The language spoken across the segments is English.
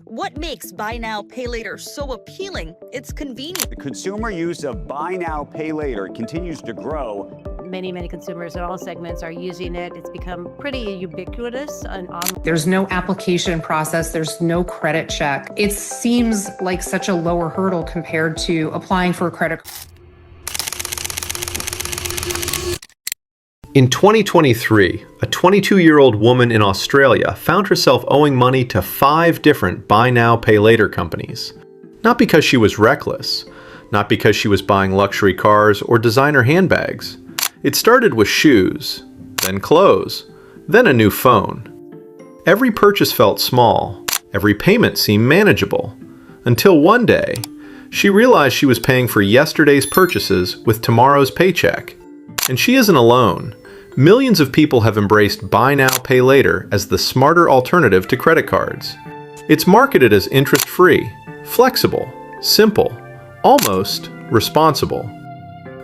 What makes buy now, pay later so appealing? It's convenient. The consumer use of buy now, pay later continues to grow. Many consumers in all segments are using it. It's become pretty ubiquitous. There's no application process. There's no credit check. It seems like such a lower hurdle compared to applying for a credit card. In 2023, a 22-year-old woman in Australia found herself owing money to 5 different buy now, pay later companies. Not because she was reckless, not because she was buying luxury cars or designer handbags. It started with shoes, then clothes, then a new phone. Every purchase felt small, every payment seemed manageable, until one day, she realized she was paying for yesterday's purchases with tomorrow's paycheck. And she isn't alone. Millions of people have embraced buy now, pay later as the smarter alternative to credit cards. It's marketed as interest-free, flexible, simple, almost responsible.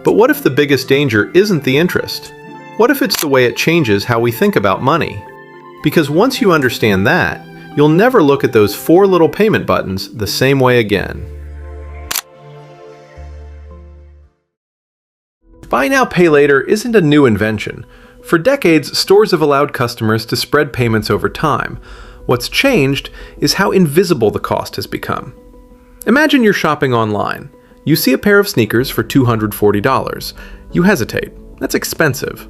But what if the biggest danger isn't the interest? What if it's the way it changes how we think about money? Because once you understand that, you'll never look at those 4 little payment buttons the same way again. Buy now, pay later isn't a new invention. For decades, stores have allowed customers to spread payments over time. What's changed is how invisible the cost has become. Imagine you're shopping online. You see a pair of sneakers for $240. You hesitate. That's expensive.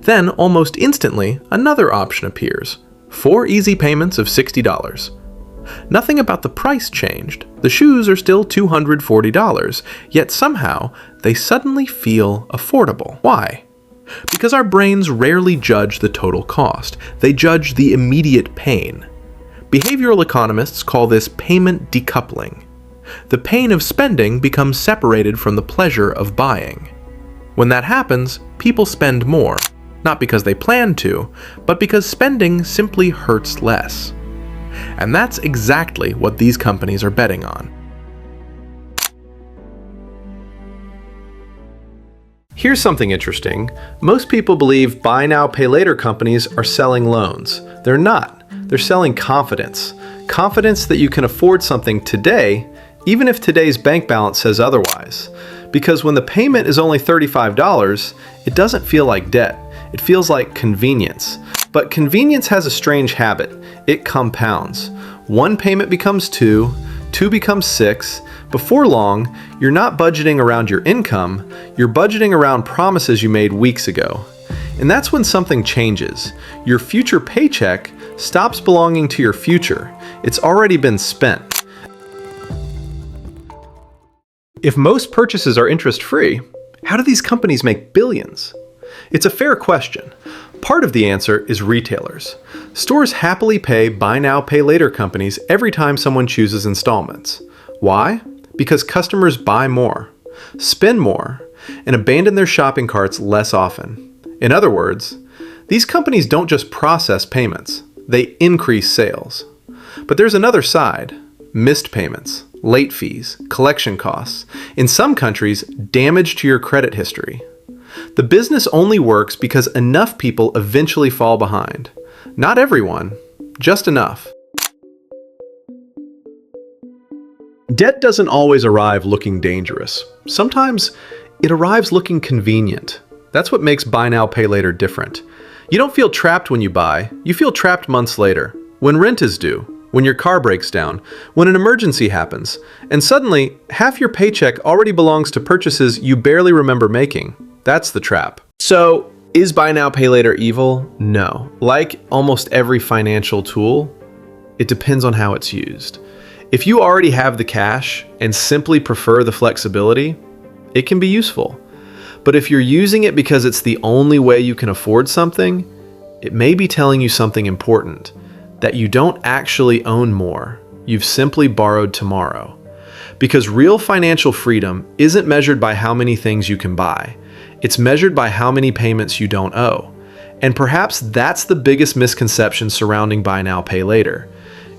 Then, almost instantly, another option appears. 4 easy payments of $60. Nothing about the price changed. The shoes are still $240, yet somehow they suddenly feel affordable. Why? Because our brains rarely judge the total cost. They judge the immediate pain. Behavioral economists call this payment decoupling. The pain of spending becomes separated from the pleasure of buying. When that happens, people spend more, not because they plan to, but because spending simply hurts less. And that's exactly what these companies are betting on. Here's something interesting. Most people believe buy now, pay later companies are selling loans. They're not. They're selling confidence. Confidence that you can afford something today, even if today's bank balance says otherwise. Because when the payment is only $35, it doesn't feel like debt. It feels like convenience. But convenience has a strange habit. It compounds. 1 payment becomes 2, 2 becomes 6. Before long, you're not budgeting around your income, you're budgeting around promises you made weeks ago. And that's when something changes. Your future paycheck stops belonging to your future. It's already been spent. If most purchases are interest-free, how do these companies make billions? It's a fair question. Part of the answer is retailers. Stores happily pay buy now, pay later companies every time someone chooses installments. Why? Because customers buy more, spend more, and abandon their shopping carts less often. In other words, these companies don't just process payments, they increase sales. But there's another side: missed payments, late fees, collection costs, in some countries, damage to your credit history. The business only works because enough people eventually fall behind. Not everyone, just enough. Debt doesn't always arrive looking dangerous. Sometimes it arrives looking convenient. That's what makes buy now, pay later different. You don't feel trapped when you buy, you feel trapped months later, when rent is due, when your car breaks down, when an emergency happens, and suddenly half your paycheck already belongs to purchases you barely remember making. That's the trap. So, is buy now, pay later evil? No. Like almost every financial tool, it depends on how it's used. If you already have the cash and simply prefer the flexibility, it can be useful. But if you're using it because it's the only way you can afford something, it may be telling you something important, that you don't actually own more. You've simply borrowed tomorrow. Because real financial freedom isn't measured by how many things you can buy. It's measured by how many payments you don't owe. And perhaps that's the biggest misconception surrounding buy now, pay later.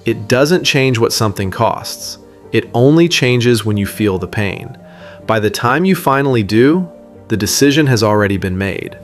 It doesn't change what something costs. It only changes when you feel the pain. By the time you finally do, the decision has already been made.